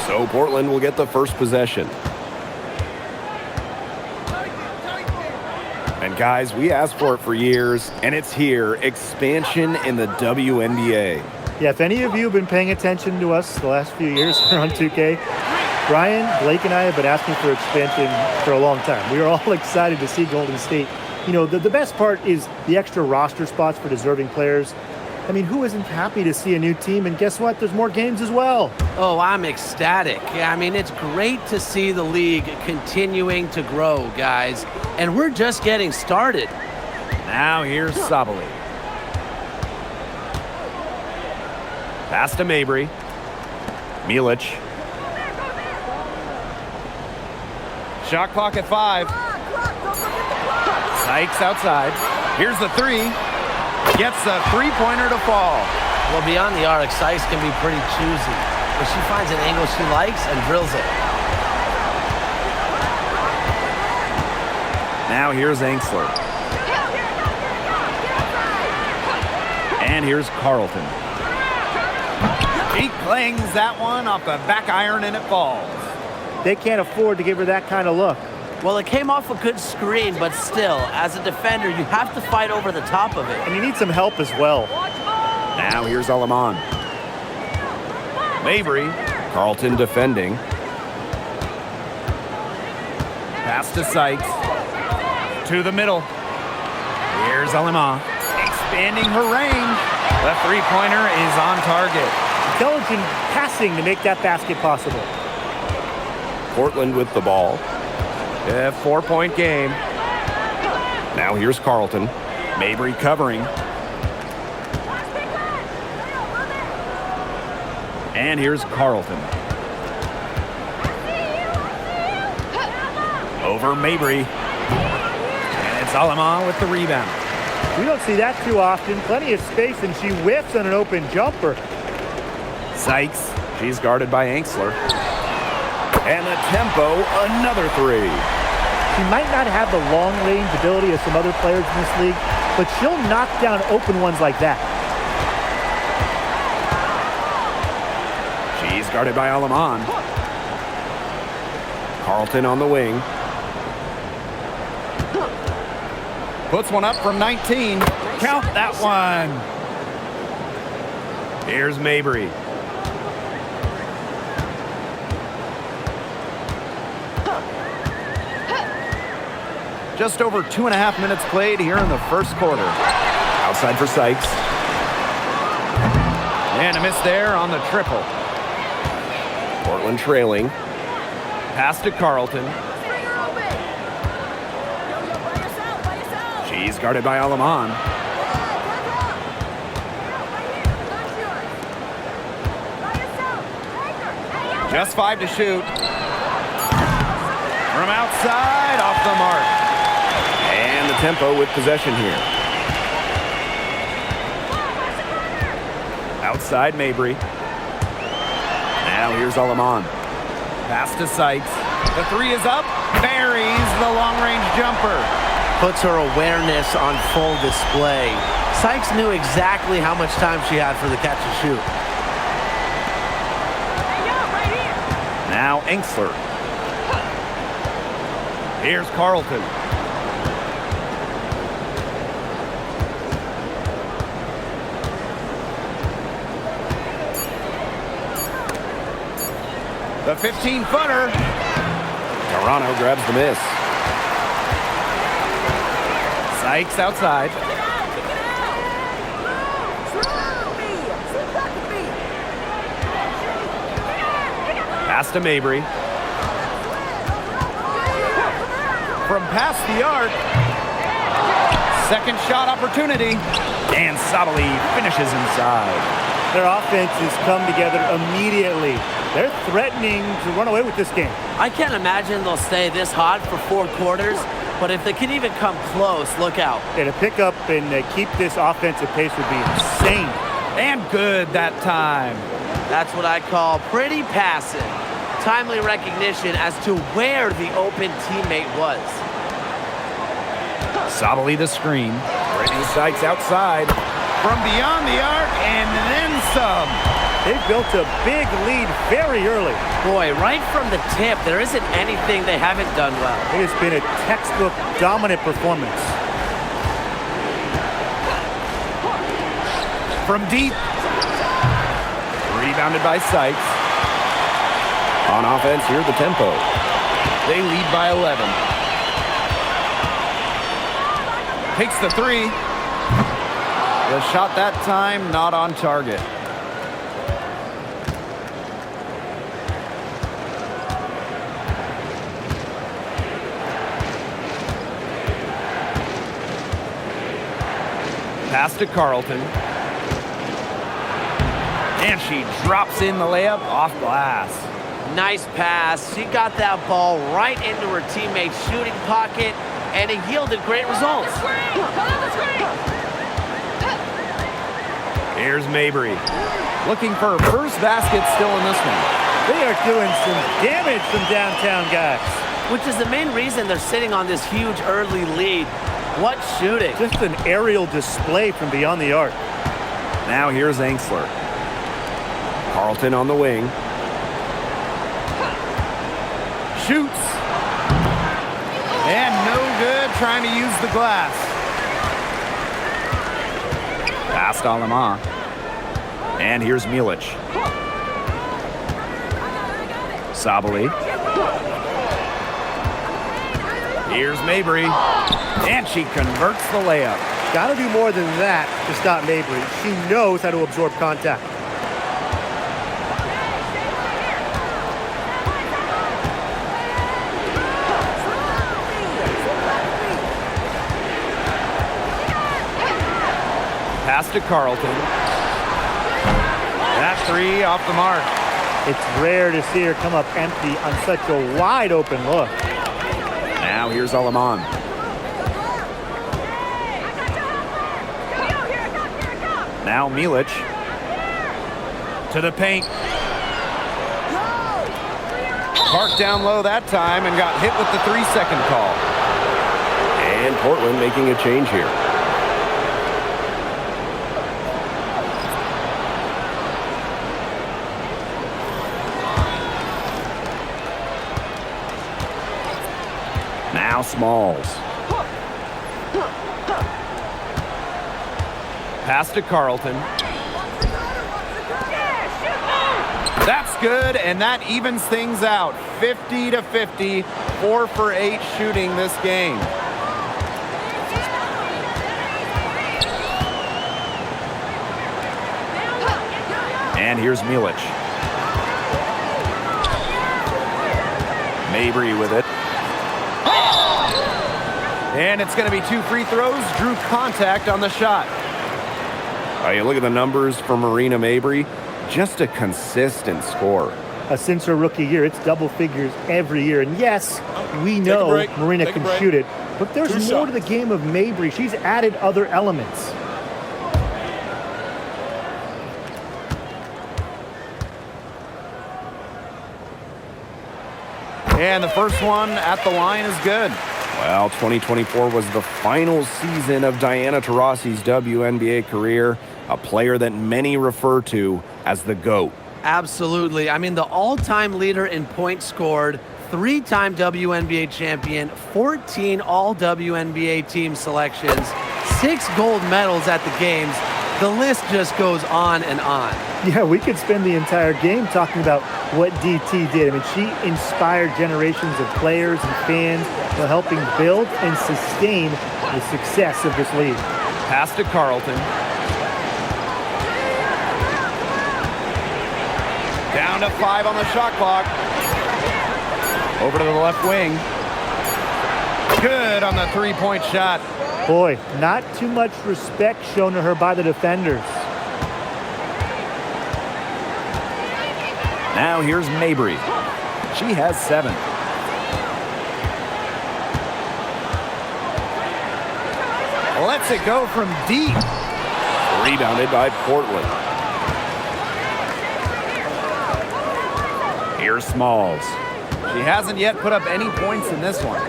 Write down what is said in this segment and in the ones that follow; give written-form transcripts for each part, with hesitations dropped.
So Portland will get the first possession. And guys, we asked for it for years, and it's here. Expansion in the WNBA. Yeah, if any of you have been paying attention to us the last few years on 2K, Brian, Blake, and I have been asking for expansion for a long time. We are all excited to see Golden State. You know, the best part is the extra roster spots for deserving players. I mean, who isn't happy to see a new team? And guess what? There's more games as well. Oh, I'm ecstatic. I mean, it's great to see the league continuing to grow, guys. And we're just getting started. Now here's Sabali. Pass to Mabry. Milic. Shot clock at 5. Sykes outside. Here's the 3. Gets the three-pointer to fall. Well, beyond the arc, Sykes can be pretty choosy. But she finds an angle she likes and drills it. Now here's Angsler. And here's Carlton. He clings that one off the back iron and it falls. They can't afford to give her that kind of look. Well, it came off a good screen, but still, as a defender, you have to fight over the top of it. And you need some help as well. Now here's Alaman. Mabry. Carlton defending. Pass to Sykes. To the middle. Here's Alaman. Expanding her range. The three-pointer is on target. Intelligent passing to make that basket possible. Portland with the ball. A 4-point game. Now here's Carlton. Mabry covering. And here's Carlton. Over Mabry. And it's Alaman with the rebound. We don't see that too often. Plenty of space, and she whiffs on an open jumper. Sykes. She's guarded by Angsler. And the tempo, another 3. She might not have the long-range ability of some other players in this league, but she'll knock down open ones like that. She's guarded by Alaman. Carlton on the wing. Puts one up from 19. Count that one. Here's Mabry. Just over 2.5 minutes played here in the first quarter. Outside for Sykes. And a miss there on the triple. Portland trailing. Pass to Carlton. She's guarded by Alaman. Just 5 to shoot. From outside, off the mark. And the tempo with possession here. Outside Mabry. Now here's Alaman. Pass to Sykes. The 3 is up. Buries the long-range jumper. Puts her awareness on full display. Sykes knew exactly how much time she had for the catch and shoot. Now Angsler. Here's Carlton. The 15-footer. Toronto grabs the miss. Sykes outside. Pass to Mabry. From past the arc. Second shot opportunity. And Sabali finishes inside. Their offenses come together immediately. They're threatening to run away with this game. I can't imagine they'll stay this hot for 4 quarters, but if they can even come close, look out. Yeah, to pick up and keep this offensive pace would be insane. And good that time. That's what I call pretty passive. Timely recognition as to where the open teammate was. Sabali the screen. Brittany Sykes outside. from beyond the arc and then some. They've built a big lead very early. Boy, right from the tip, there isn't anything they haven't done well. It has been a textbook dominant performance. From deep. Rebounded by Sykes. On offense, here's the tempo. They lead by 11. Takes the three. The shot that time not on target. Pass to Carlton. And she drops in the layup off glass. Nice pass. She got that ball right into her teammate's shooting pocket, and it yielded great results. Here's Mabry. Looking for her first basket still in this one. They are doing some damage from downtown, guys. Which is the main reason they're sitting on this huge early lead. What shooting. Just an aerial display from beyond the arc. Now here's Angsler. Carlton on the wing. Shoots. And no good trying to use the glass. Pass to Alema. And here's Milic. Sabali. Here's Mabry. And she converts the layup. Got to do more than that to stop Mabry. She knows how to absorb contact. Pass to Carlton. That three off the mark. It's rare to see her come up empty on such a wide open look. Now here's Aleman. Now Milic. To the paint. Parked down low that time and got hit with the 3-second call. And Portland making a change here. Now Smalls. Pass to Carlton. That's good, and that evens things out. 50-50, 4 for 8 shooting this game. And here's Milic. Mabry with it. And it's going to be 2 free throws. Drew contact on the shot. You look at the numbers for Marina Mabry. Just a consistent score. Since her rookie year, it's double figures every year. And yes, we know Marina can shoot it, but there's more to the game of Mabry. She's added other elements. And the first one at the line is good. Well, 2024 was the final season of Diana Taurasi's WNBA career, a player that many refer to as the GOAT. Absolutely. I mean, the all-time leader in points scored, 3-time WNBA champion, 14 all-WNBA team selections, 6 gold medals at the games. The list just goes on and on. Yeah, we could spend the entire game talking about what DT did. I mean, she inspired generations of players and fans while helping build and sustain the success of this league. Pass to Carlton. Down to 5 on the shot clock. Over to the left wing. Good on the 3-point shot. Boy, not too much respect shown to her by the defenders. Now here's Mabry. She has 7. Lets it go from deep. Rebounded by Portland. Here's Smalls. She hasn't yet put up any points in this one.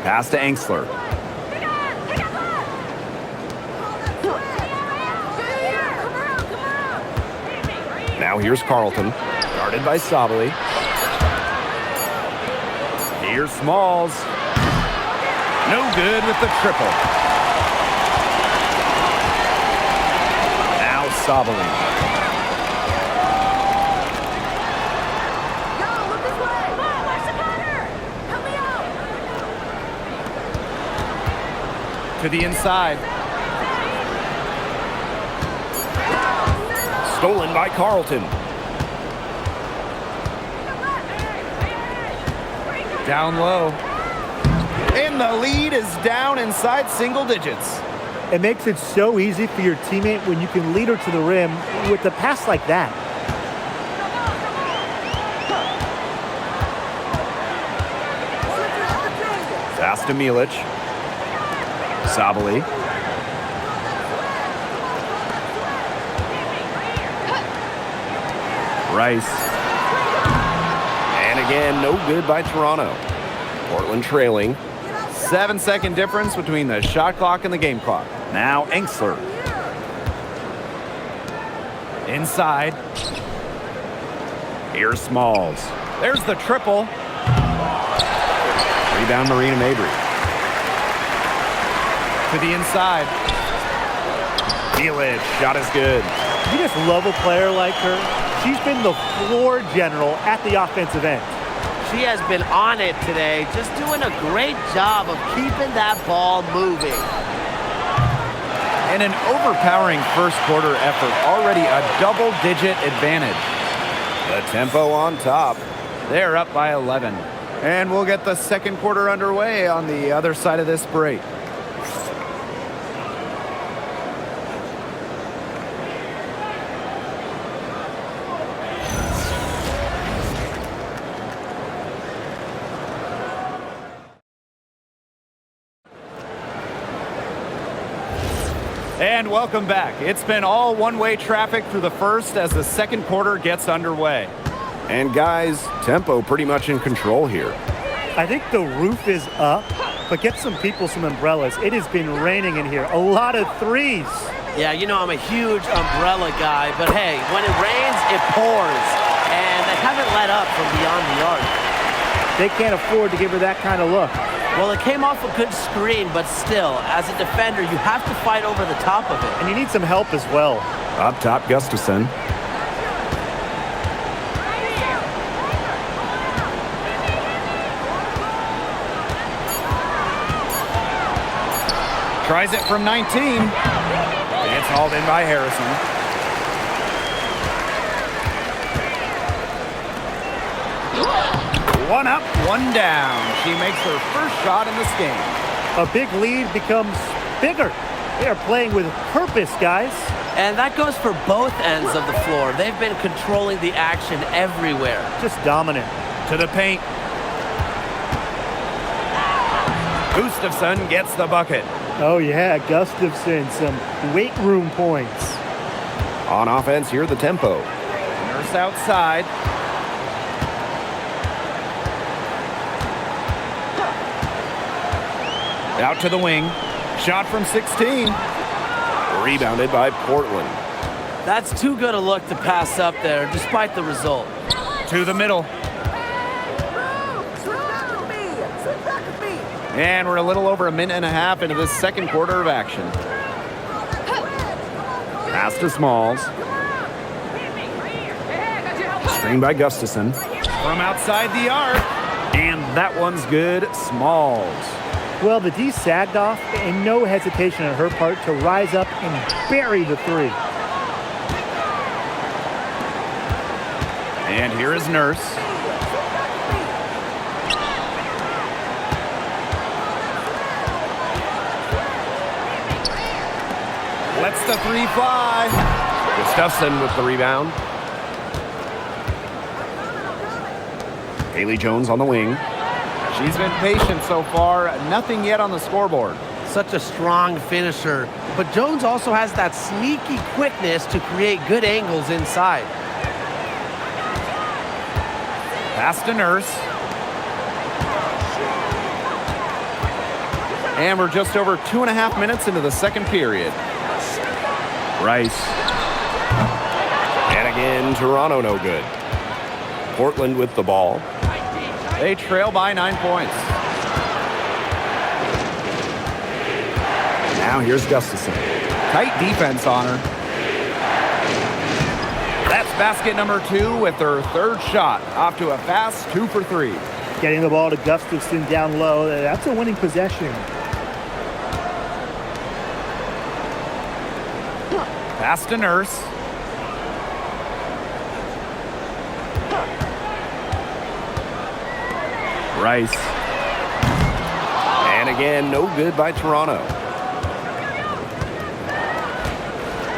Pass to Angsler. Now here's Carlton. Guarded by Sabali. Here's Smalls. No good with the triple. Now Sabali. Yo, look this way! Mom, watch the corner! Help me out! To the inside. Stolen by Carlton. Down low. And the lead is down inside single digits. It makes it so easy for your teammate when you can lead her to the rim with a pass like that. Pass to Milic. Sabali. Rice. And again, no good by Toronto. Portland trailing. 7-second difference between the shot clock and the game clock. Now Enxler. Inside. Here's Smalls. There's the triple. Rebound Marina Mabry. To the inside. Milic. Shot is good. You just love a player like her. She's been the floor general at the offensive end. She has been on it today, just doing a great job of keeping that ball moving. And an overpowering first quarter effort. Already a double-digit advantage. The tempo on top. They're up by 11. And we'll get the second quarter underway on the other side of this break. And welcome back. It's been all one-way traffic through the first as the second quarter gets underway. And guys, tempo pretty much in control here. I think the roof is up, but get some people some umbrellas. It has been raining in here. A lot of threes. Yeah, you know I'm a huge umbrella guy, but hey, when it rains, it pours. And they haven't let up from beyond the arc. They can't afford to give her that kind of look. Well, it came off a good screen, but still, as a defender, you have to fight over the top of it. And you need some help as well. Up top, Gustafson. Tries it from 19. It's hauled in by Harrison. One up, one down. She makes her first shot in this game. A big lead becomes bigger. They are playing with purpose, guys. And that goes for both ends of the floor. They've been controlling the action everywhere. Just dominant. To the paint. Gustafson gets the bucket. Oh, yeah, Gustafson, some weight room points. On offense, here the tempo. Nurse outside. Out to the wing. Shot from 16. Rebounded by Portland. That's too good a look to pass up there, despite the result. To the middle. And we're a little over a minute and a half into this second quarter of action. Pass to Smalls. Screen by Gustafson. From outside the arc. And that one's good. Smalls. Well, the D sagged off, and no hesitation on her part to rise up and bury the three. And here is Nurse. Lets the three fly. Gustafson with the rebound. Haley Jones on the wing. She's been patient so far. Nothing yet on the scoreboard. Such a strong finisher. But Jones also has that sneaky quickness to create good angles inside. Pass to Nurse. And we're just over 2.5 minutes into the second period. Rice. And again, Toronto no good. Portland with the ball. They trail by 9 points. Now here's Gustafson. Tight defense on her. That's basket number 2 with her third shot. Off to a fast 2 for 3. Getting the ball to Gustafson down low. That's a winning possession. Pass to Nurse. Rice. And again, no good by Toronto.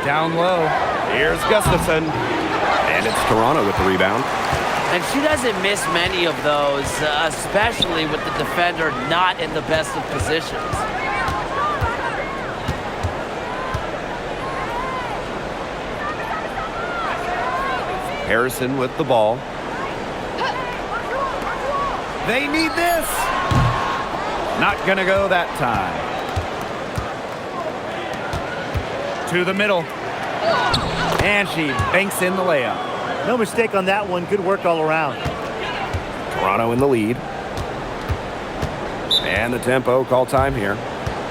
Down low. Here's Gustafson. And it's Toronto with the rebound. And she doesn't miss many of those, especially with the defender not in the best of positions. Harrison with the ball. They need this. Not gonna go that time. To the middle. And she banks in the layup. No mistake on that one. Good work all around. Toronto in the lead. And the tempo, call time here.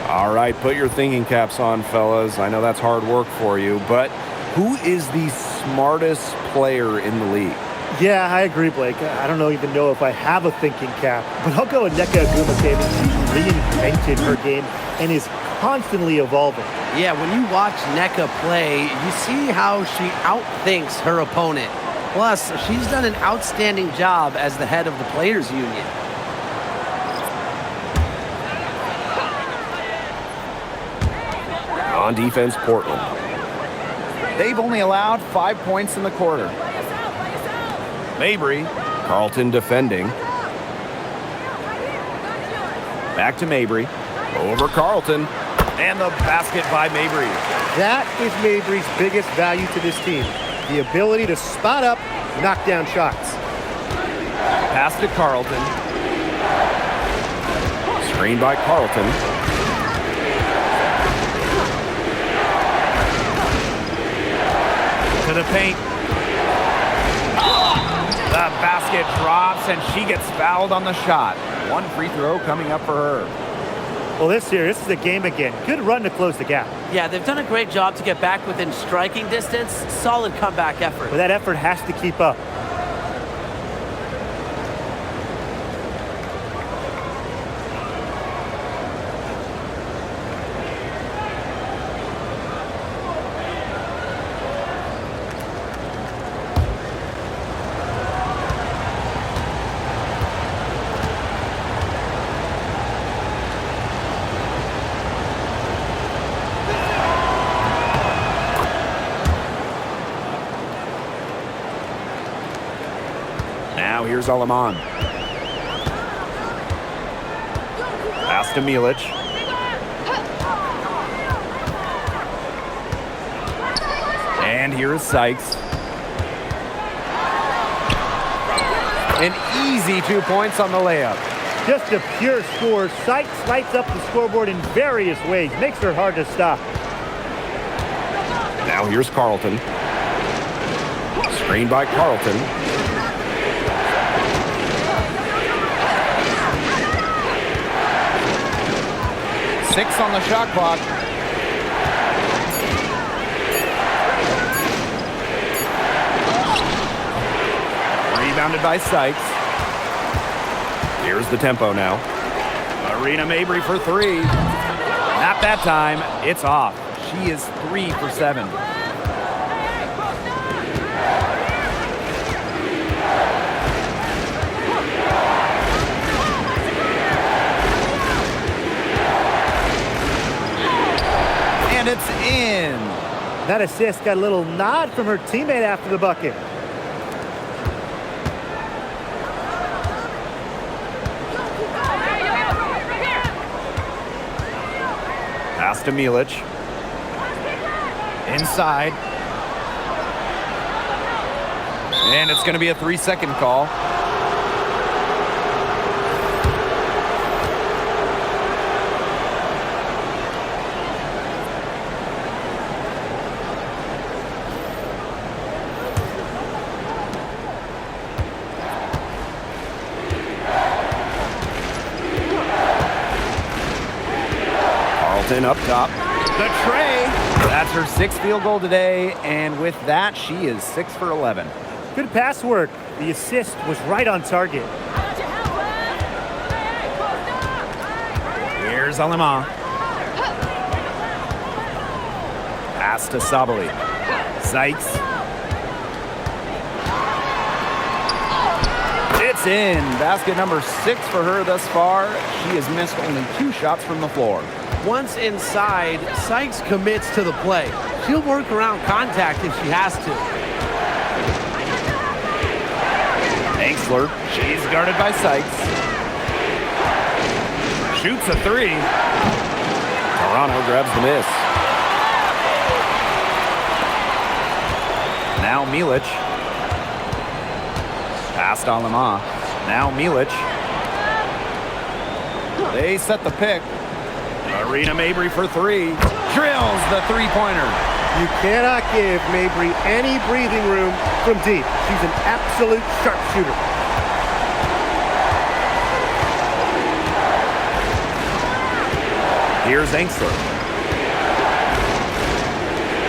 All right, put your thinking caps on, fellas. I know that's hard work for you, but who is the smartest player in the league? Yeah, I agree, Blake. I don't even know if I have a thinking cap, but I'll go with Nneka Ogwumike. She's reinvented her game and is constantly evolving. Yeah, when you watch Nneka play, you see how she outthinks her opponent. Plus, she's done an outstanding job as the head of the Players Union. On defense, Portland. They've only allowed 5 points in the quarter. Mabry. Carlton defending. Back to Mabry. Over Carlton. And the basket by Mabry. That is Mabry's biggest value to this team. The ability to spot up, knock down shots. Pass to Carlton. Screen by Carlton. To the paint. The basket drops and she gets fouled on the shot. One free throw coming up for her. Well, this is the game again. Good run to close the gap. Yeah, they've done a great job to get back within striking distance. Solid comeback effort. But that effort has to keep up. Now here's Aleman. Pass to Milic. And here is Sykes. An easy 2 points on the layup. Just a pure score. Sykes lights up the scoreboard in various ways. Makes her hard to stop. Now here's Carlton. Screen by Carlton. Six on the shot clock. Rebounded by Sykes. Here's the tempo now. Marina Mabry for three. Not that time. It's off. She is 3 for 7. And it's in. That assist got a little nod from her teammate after the bucket. Pass to Milic. Inside. And it's going to be a 3-second call. up top. The tray. That's her 6th field goal today, and with that, she is 6 for 11. Good pass work. The assist was right on target. Here's Alema. Pass to Sabali. Sykes. It's in. Basket number 6 for her thus far. She has missed only 2 shots from the floor. Once inside, Sykes commits to the play. She'll work around contact if she has to. Angsler. She's guarded by Sykes. Shoots a 3. Toronto grabs the miss. Now Milic. Past Alema. Now Milic. They set the pick. Arena Mabry for 3. Drills the 3-pointer. You cannot give Mabry any breathing room from deep. She's an absolute sharpshooter. Here's Angsler.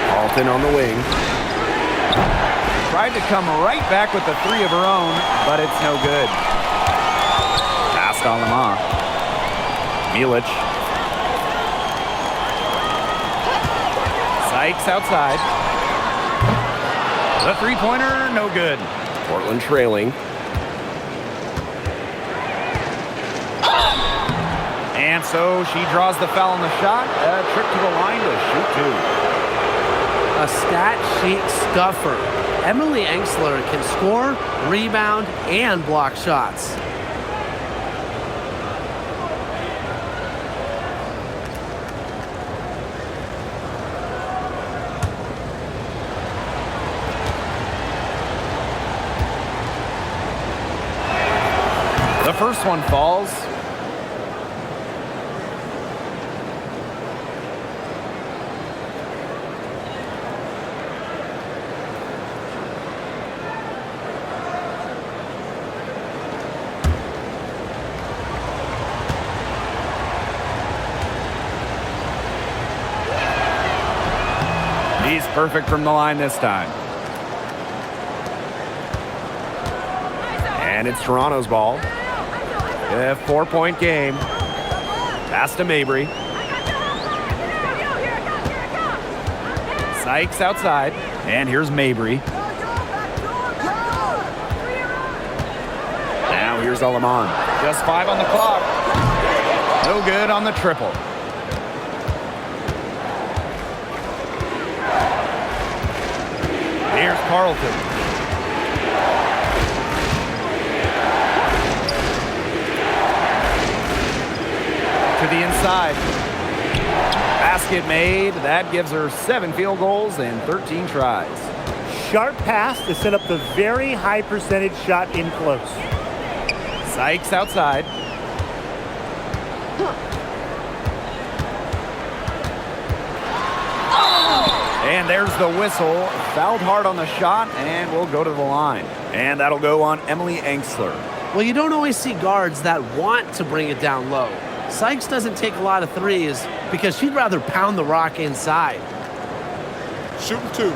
Carlton on the wing. Tried to come right back with the 3 of her own, but it's no good. Past Alema. Milic. Sykes outside. The 3-pointer, no good. Portland trailing. And so she draws the foul on the shot. A trip to the line to shoot 2. A stat sheet stuffer. Emily Angsler can score, rebound, and block shots. The first one falls. He's perfect from the line this time. And it's Toronto's ball. A 4-point game. Pass to Mabry. Sykes outside. And here's Mabry. Now here's Alamon. Just 5 on the clock. No good on the triple. Here's Carlton. To the inside. Basket made. That gives her 7 field goals and 13 tries. Sharp pass to set up the very high percentage shot in close. Sykes outside. And there's the whistle. Fouled hard on the shot and will go to the line. And that'll go on Emily Angsler. Well, you don't always see guards that want to bring it down low. Sykes doesn't take a lot of threes because she'd rather pound the rock inside. Shooting 2.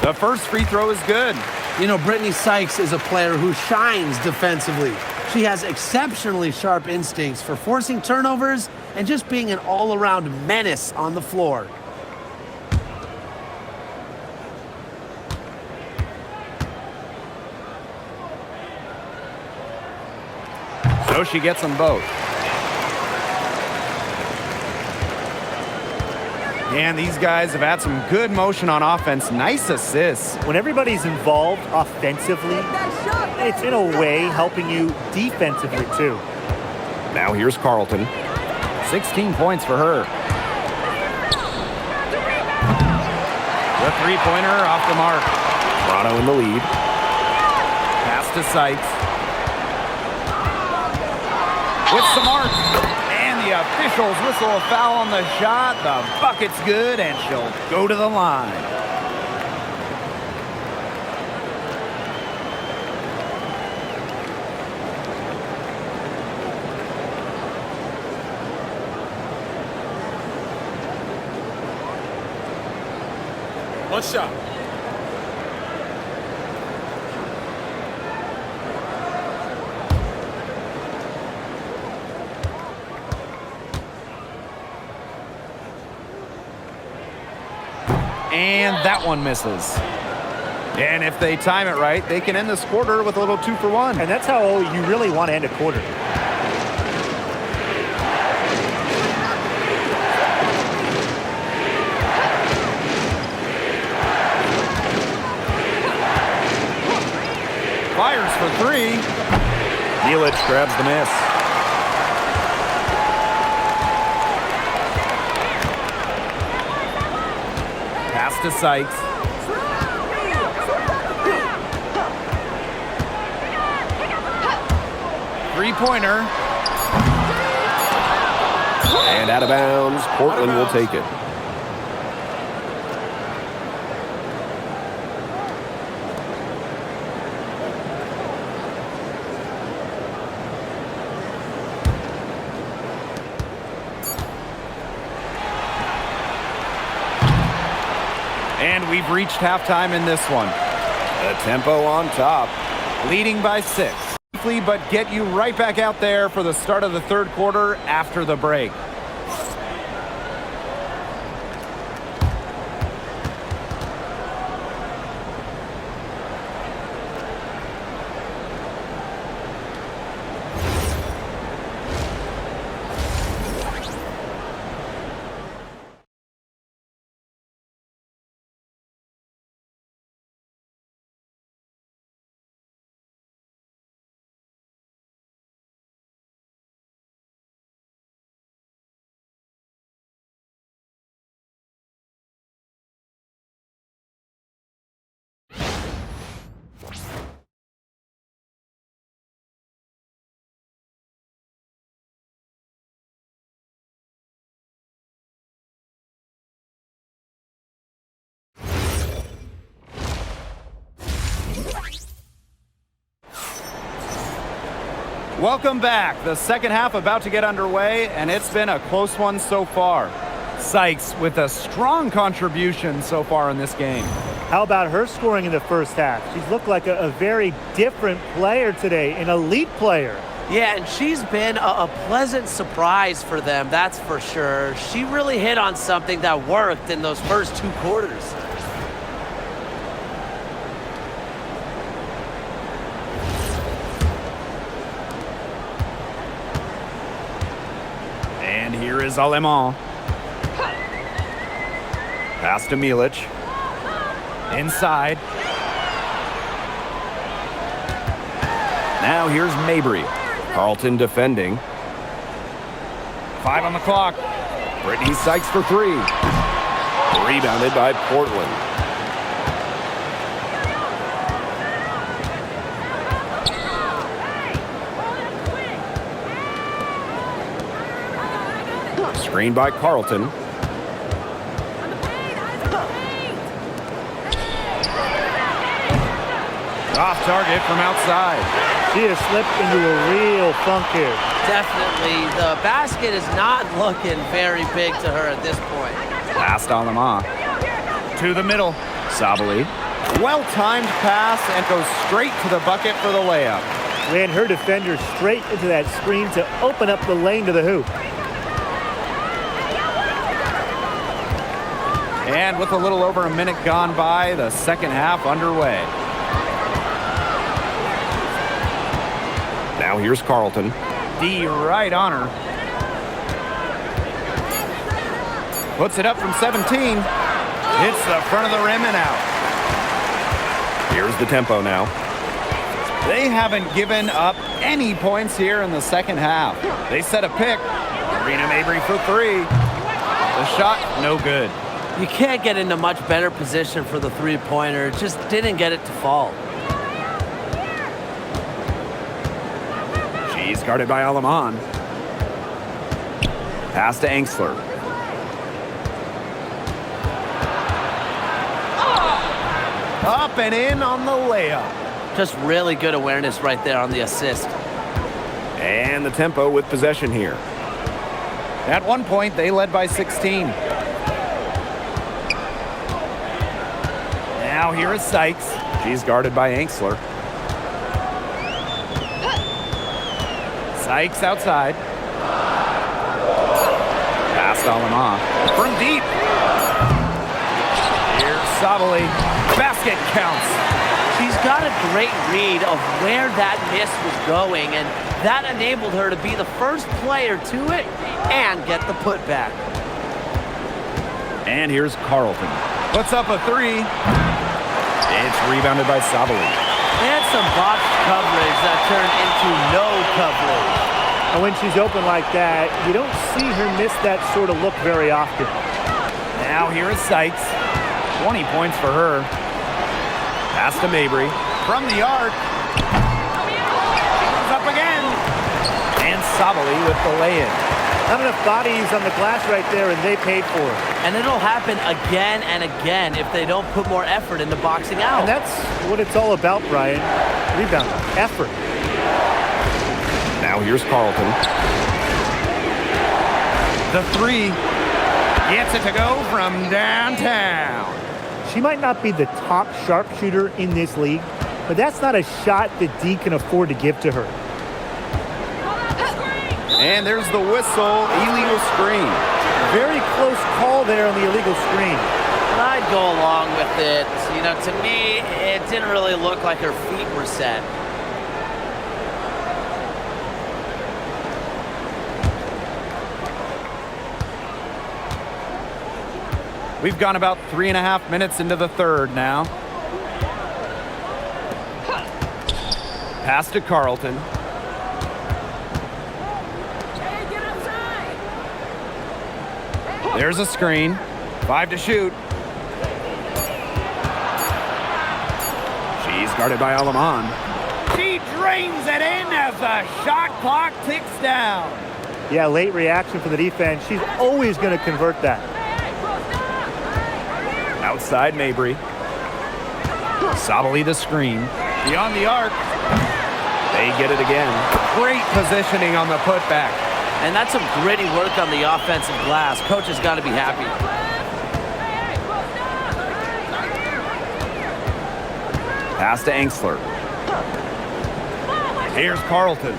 The first free throw is good. You know, Brittany Sykes is a player who shines defensively. She has exceptionally sharp instincts for forcing turnovers and just being an all-around menace on the floor. So she gets them both. And these guys have had some good motion on offense. Nice assists. When everybody's involved offensively, it's in a way helping you defensively too. Now here's Carlton. 16 points for her. The 3-pointer off the mark. Toronto in the lead. Pass to Sykes. With some mark. And the officials whistle a foul on the shot. The bucket's good, and she'll go to the line. One shot. And that one misses. And if they time it right, they can end this quarter with a little 2-for-1. And that's how you really want to end a quarter. Fires for 3. Milic grabs the miss. Pass to Sykes. Three-pointer. And out of bounds. Portland will take it. And we've reached halftime in this one. The tempo on top. Leading by 6. But get you right back out there for the start of the third quarter after the break. Welcome back. The second half about to get underway, and it's been a close one so far. Sykes with a strong contribution so far in this game. How about her scoring in the first half? She's looked like a very different player today, an elite player. Yeah, and she's been a pleasant surprise for them, that's for sure. She really hit on something that worked in those first 2 quarters. And here is Alemán. Pass to Milic. Inside. Now here's Mabry. Carlton defending. 5 on the clock. Brittany Sykes for 3. Rebounded by Portland. Screen by Carlton. Off target from outside. She has slipped into a real funk here. Definitely. The basket is not looking very big to her at this point. Last Alemán. To the middle. Sabali. Well-timed pass and goes straight to the bucket for the layup. Ran her defender straight into that screen to open up the lane to the hoop. And with a little over a minute gone by, the second half underway. Now here's Carlton. D right on her. Puts it up from 17. Hits the front of the rim and out. Here's the tempo now. They haven't given up any points here in the second half. They set a pick. Marina Mabry for 3. The shot, no good. You can't get into much better position for the three-pointer. Just didn't get it to fall. She's guarded by Alemán. Pass to Angsler. Up and in on the layup. Just really good awareness right there on the assist. And the tempo with possession here. At one point, they led by 16. Now here is Sykes. She's guarded by Anxler. Sykes outside. Pass to Alema. From deep. Here's Sabali. Basket counts. She's got a great read of where that miss was going, and that enabled her to be the first player to it and get the putback. And here's Carlton. Puts up a three. It's rebounded by Sabali. They had some box coverage that turned into no coverage. And when she's open like that, you don't see her miss that sort of look very often. Now here is Sykes. 20 points for her. Pass to Mabry. From the arc. Goes up again. And Sabali with the lay-in. Not enough bodies on the glass right there, and they paid for it. And it'll happen again and again if they don't put more effort into boxing out. And that's what it's all about, Brian. Rebound, effort. Now here's Carlton. The three. Gets it to go from downtown. She might not be the top sharpshooter in this league, but that's not a shot that D can afford to give to her. And there's the whistle. Illegal screen. Very close call there on the illegal screen. And I'd go along with it. You know, to me, it didn't really look like her feet were set. We've gone about 3.5 minutes into the third now. Pass to Carlton. There's a screen. 5 to shoot. She's guarded by Aleman. She drains it in as the shot clock ticks down. Yeah, late reaction for the defense. She's always going to convert that. Outside Mabry. Sabali the screen. Beyond the arc. They get it again. Great positioning on the putback. And that's some gritty work on the offensive glass. Coach has got to be happy. Pass to Anxler. Here's Carlton.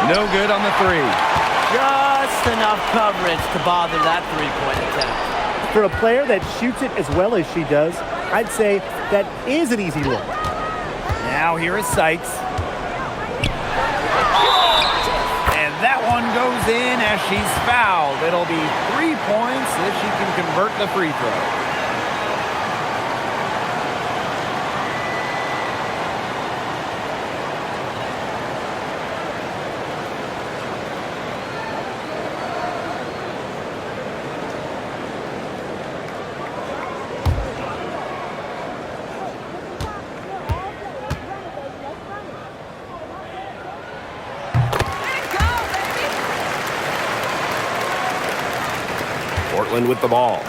No good on the three. Just enough coverage to bother that three-point attempt. For a player that shoots it as well as she does, I'd say that is an easy look. Now here is Sykes. And that one goes in as she's fouled. It'll be 3 points if she can convert the free throw. Portland with the ball.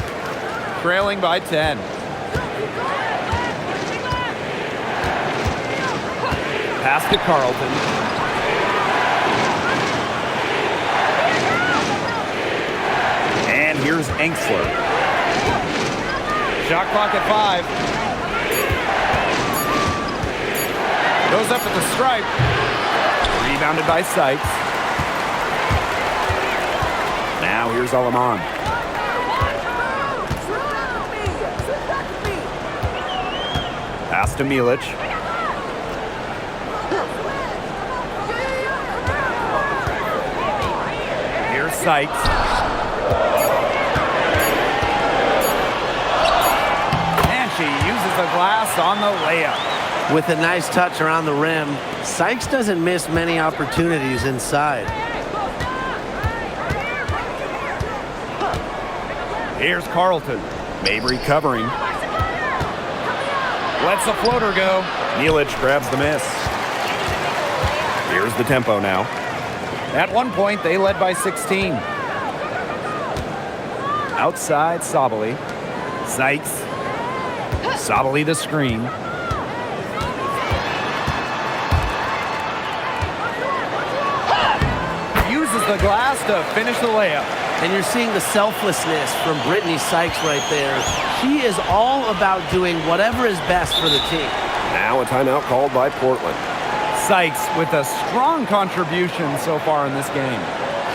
Trailing by 10. Pass to Carlton. And here's Anxler. Shot clock at 5. Goes up at the stripe. Rebounded by Sykes. Now here's Aleman. Pass to Milic. Here's Sykes. And she uses the glass on the layup. With a nice touch around the rim, Sykes doesn't miss many opportunities inside. Here's Carlton. Mabry covering. Lets the floater go. Milic grabs the miss. Here's the tempo now. At one point, they led by 16. Outside Sabali. Sykes. Sabali the screen. the glass to finish the layup. And you're seeing the selflessness from Brittany Sykes right there. She is all about doing whatever is best for the team. Now a timeout called by Portland. Sykes with a strong contribution so far in this game.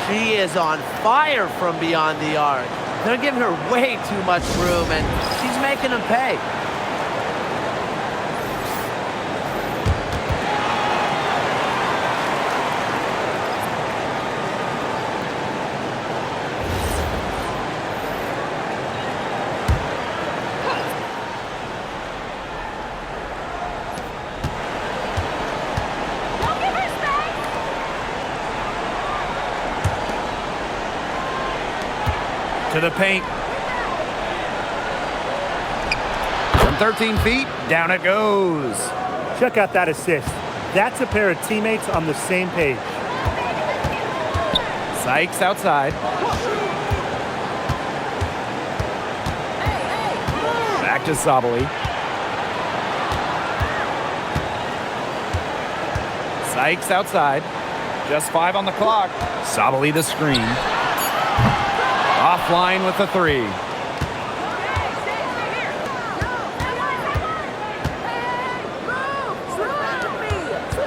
She is on fire from beyond the arc. They're giving her way too much room, and she's making them pay. Don't give her space. To the paint. From 13 feet, down it goes. Check out that assist. That's a pair of teammates on the same page. Sykes outside. Back to Sabali. Sykes outside. Just 5 on the clock. Sabali the screen. Offline with the 3.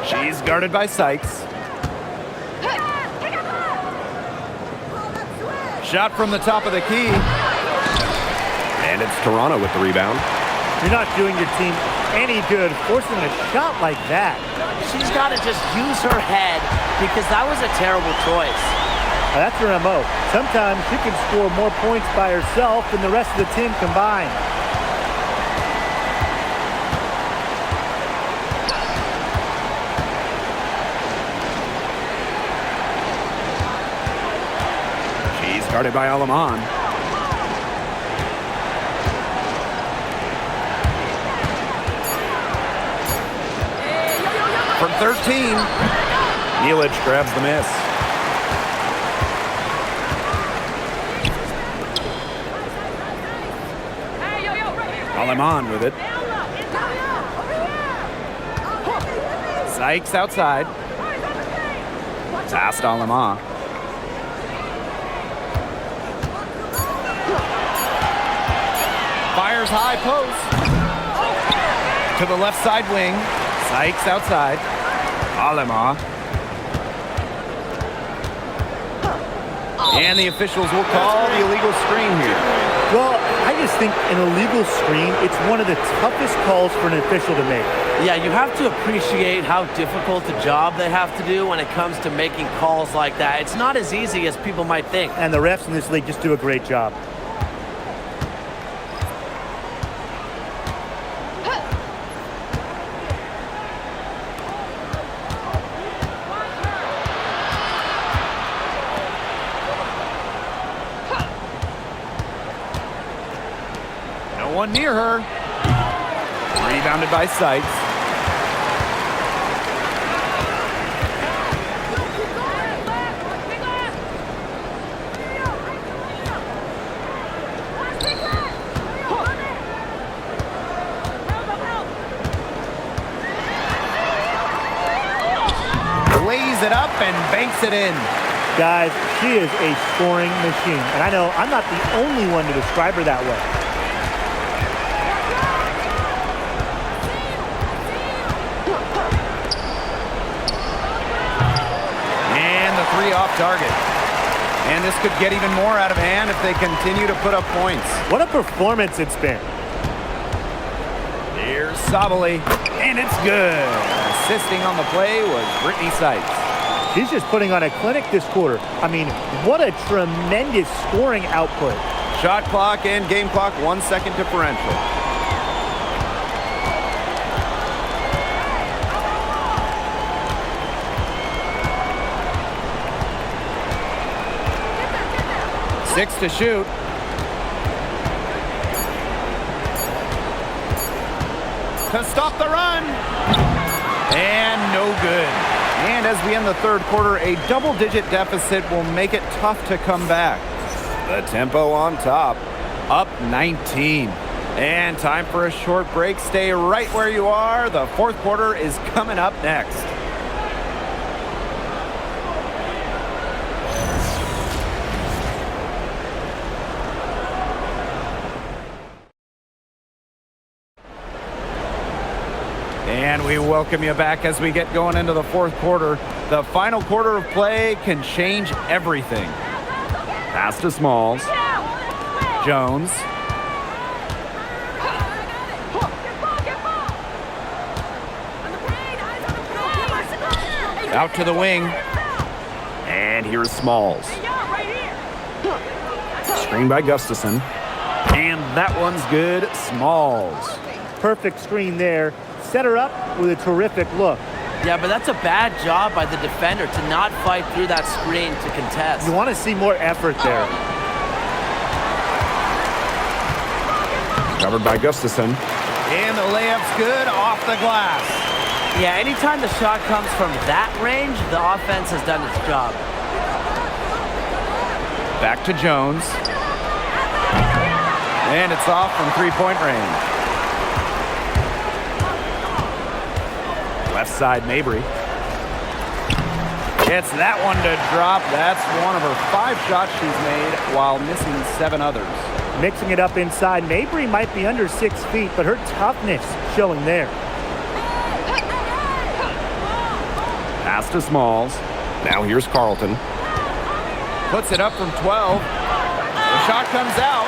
She's guarded by Sykes. Shot from the top of the key. And it's Toronto with the rebound. You're not doing your team any good forcing a shot like that. She's got to just use her head because that was a terrible choice. Now, that's her MO. Sometimes she can score more points by herself than the rest of the team combined. She's guarded by Alaman. From 13, Nelich grabs the miss. Alaman with it. Sykes outside. Past Alaman. Fires high post. To the left side wing. Sykes outside. Alema. And the officials will call the illegal screen here. Well, I just think an illegal screen, it's one of the toughest calls for an official to make. Yeah, you have to appreciate how difficult a job they have to do when it comes to making calls like that. It's not as easy as people might think. And the refs in this league just do a great job. No one near her. Rebounded by Sykes. Lays it up and banks it in. Guys, she is a scoring machine. And I know I'm not the only one to describe her that way. And the 3 off target. And this could get even more out of hand if they continue to put up points. What a performance it's been. Here's Sabali, and it's good. Assisting on the play was Brittany Sykes. She's just putting on a clinic this quarter. I mean, what a tremendous scoring output. Shot clock and game clock 1 second differential. Six to shoot. To stop the run. And no good. And as we end the third quarter, a double-digit deficit will make it tough to come back. The tempo on top. Up 19. And time for a short break. Stay right where you are. The fourth quarter is coming up next. And we welcome you back as we get going into the fourth quarter. The final quarter of play can change everything. Pass to Smalls. Jones. Out to the wing. And here's Smalls. Screen by Gustafson. And that one's good. Smalls. Perfect screen there. Set her up with a terrific look. Yeah, but that's a bad job by the defender to not fight through that screen to contest. You want to see more effort there. Covered by Gustafson. And the layup's good off the glass. Yeah, anytime the shot comes from that range, the offense has done its job. Back to Jones. And it's off from three-point range. Left side, Mabry. Gets that one to drop. That's one of her 5 shots she's made while missing 7 others. Mixing it up inside. Mabry might be under 6 feet, but her toughness showing there. Pass to Smalls. Now here's Carlton. Puts it up from 12. The shot comes out.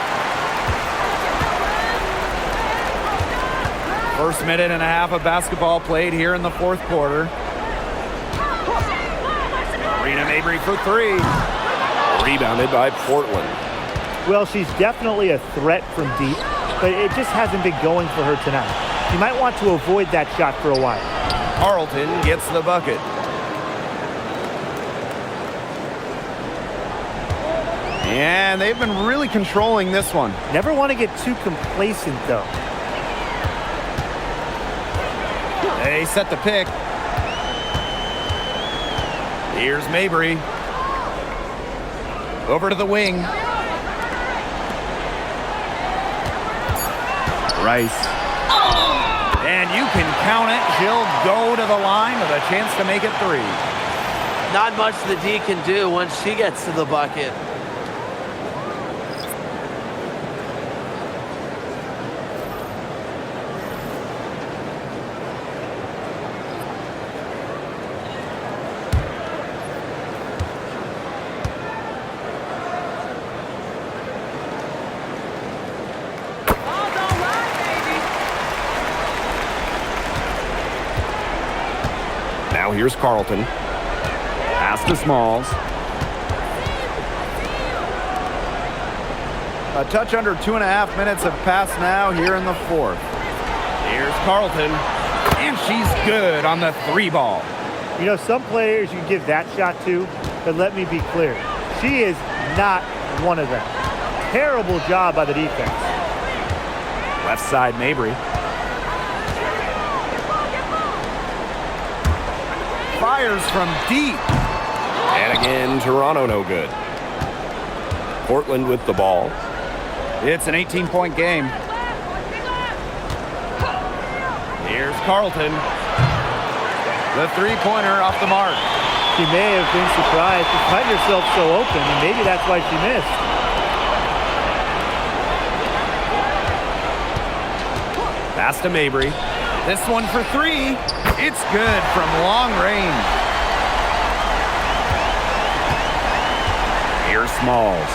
First minute and a half of basketball played here in the fourth quarter. Rena Mabry for 3. Rebounded by Portland. Well, she's definitely a threat from deep, but it just hasn't been going for her tonight. You might want to avoid that shot for a while. Carlton gets the bucket. And they've been really controlling this one. Never want to get too complacent, though. They set the pick. Here's Mabry. Over to the wing. Rice. And you can count it. She'll go to the line with a chance to make it 3. Not much the D can do once she gets to the bucket. Now here's Carlton. Pass to Smalls. A touch under 2.5 minutes have passed now here in the fourth. Here's Carlton. And she's good on the 3 ball. You know, some players you can give that shot to, but let me be clear. She is not one of them. Terrible job by the defense. Left side, Mabry. Fires from deep. And again, Toronto no good. Portland with the ball. It's an 18-point game. Here's Carlton. The 3-pointer off the mark. She may have been surprised to find herself so open, and maybe that's why she missed. Pass to Mabry. This one for 3. It's good from long range. Here's Smalls.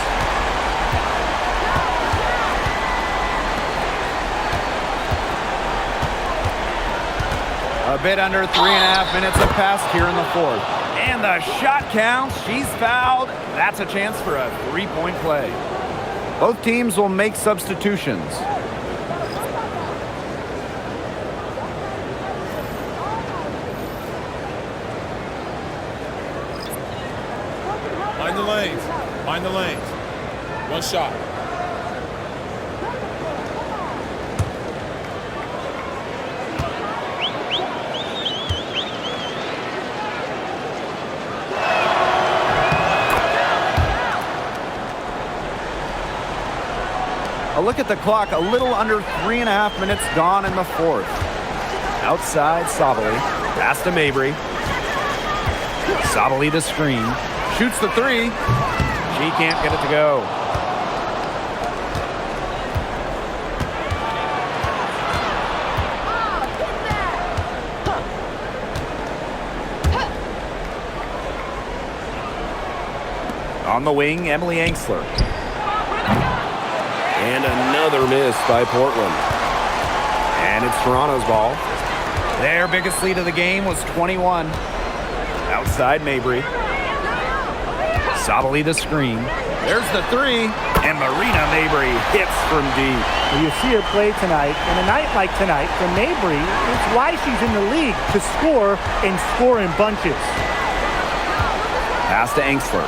A bit under 3.5 minutes have passed here in the fourth. And the shot counts. She's fouled. That's a chance for a 3-point play. Both teams will make substitutions. Mind the lanes. Mind the lanes. One shot. A look at the clock, a little under 3.5 minutes gone in the fourth. Outside, Sabali. Pass to Mabry. Sabali to screen. Shoots the 3. She can't get it to go. On the wing, Emily Angsler. And another miss by Portland. And it's Toronto's ball. Their biggest lead of the game was 21. Outside Mabry. Sabali the screen. There's the three. And Marina Mabry hits from deep. Well, you see her play tonight, and a night like tonight for Mabry, it's why she's in the league, to score and score in bunches. Pass to Angsler.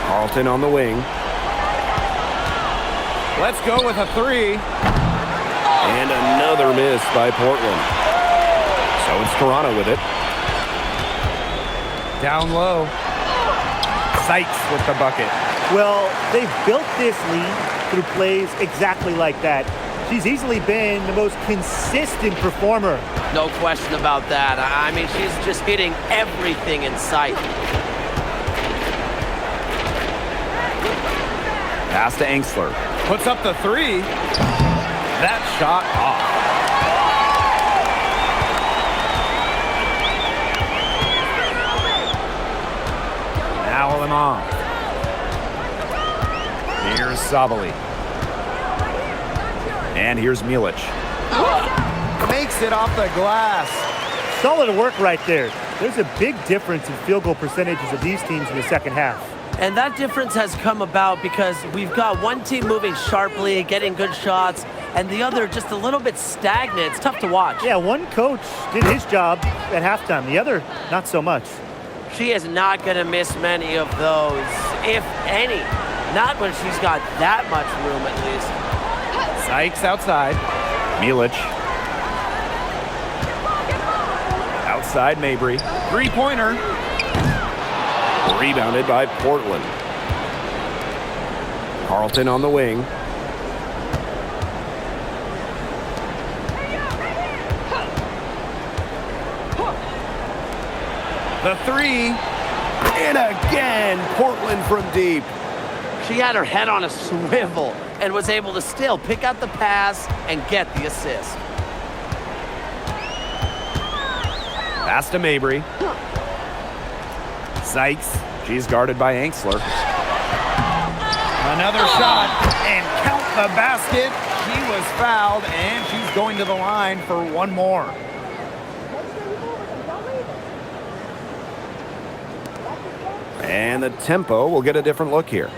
Carlton on the wing. Let's go with a three. And another miss by Portland. So it's Toronto with it. Down low. Sykes with the bucket. Well, they've built this lead through plays exactly like that. She's easily been the most consistent performer. No question about that. I mean, she's just hitting everything in sight. Pass to Angsler. Puts up the three. That shot off. Now Lamont. Here's Sabali. And here's Milic. Makes it off the glass. Solid work right there. There's a big difference in field goal percentages of these teams in the second half. And that difference has come about because we've got one team moving sharply, getting good shots, and the other just a little bit stagnant. It's tough to watch. Yeah, one coach did his job at halftime. The other, not so much. She is not going to miss many of those, if any. Not when she's got that much room, at least. Sykes outside. Milic. Outside Mabry. Three-pointer. Rebounded by Portland. Carlton on the wing. The three. And again, Portland from deep. She had her head on a swivel and was able to still pick out the pass and get the assist. Pass to Mabry. Sykes. She's guarded by Angsler. Another shot. And count the basket. She was fouled, and she's going to the line for one more. And the tempo will get a different look here.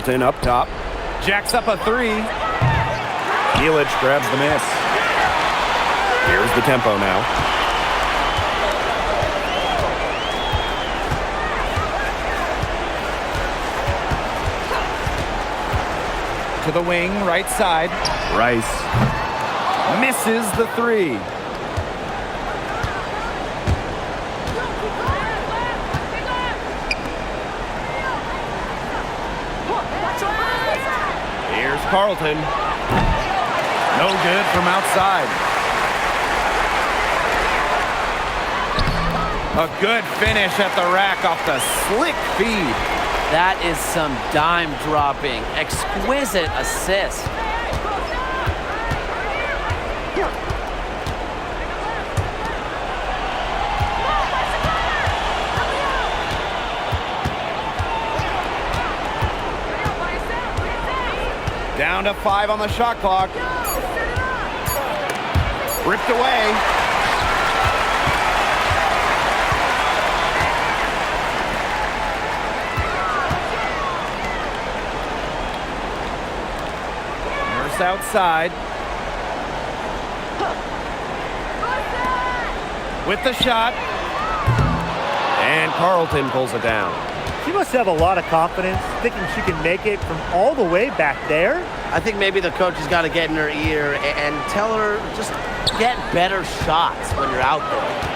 Carlton up top. Jacks up a three. Milic grabs the miss. Here's the tempo now. To the wing, right side. Rice. Misses the three. Here's Carlton. No good from outside. A good finish at the rack off the slick feed. That is some dime dropping, exquisite assist. Down to 5 on the shot clock. Ripped away. Nurse outside. With the shot. And Carlton pulls it down. She must have a lot of confidence, thinking she can make it from all the way back there. I think maybe the coach has got to get in her ear and tell her just get better shots when you're out there.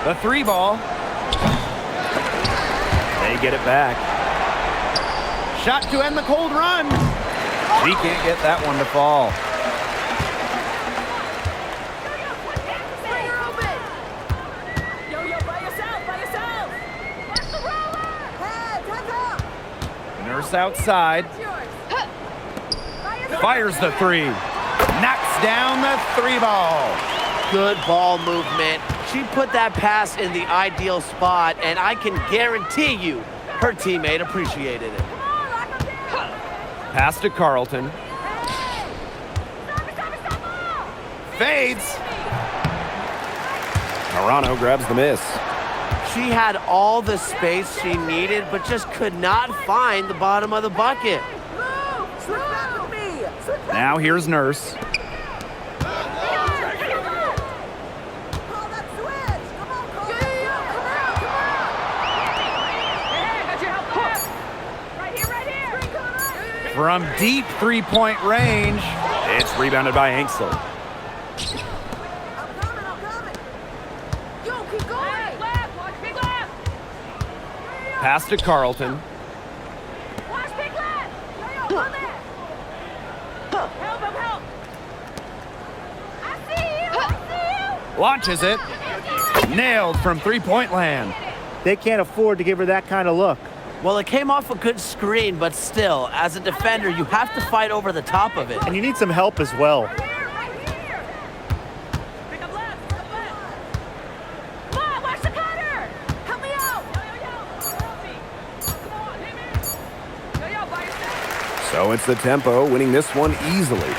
The 3 ball. They get it back. Shot to end the cold run. She can't get that one to fall. Nurse outside. Fires the 3. Knocks down the 3 ball. Good ball movement. She put that pass in the ideal spot, and I can guarantee you her teammate appreciated it. Pass to Carlton. Fades. Morano grabs the miss. She had all the space she needed, but just could not find the bottom of the bucket. Now here's Nurse. From deep 3-point range, it's rebounded by Ansel. Pass to Carlton. Launches it. Nailed from 3-point land. They can't afford to give her that kind of look. Well, it came off a good screen, but still, as a defender, you have to fight over the top of it. And you need some help as well. So it's the Tempo winning this one easily.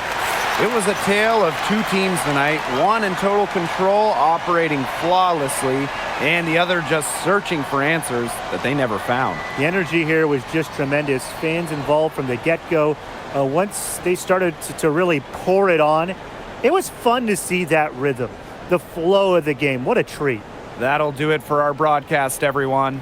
It was a tale of 2 teams tonight, one in total control, operating flawlessly, and the other just searching for answers that they never found. The energy here was just tremendous. Fans involved from the get-go. Once they started to really pour it on, it was fun to see that rhythm, the flow of the game. What a treat. That'll do it for our broadcast, everyone.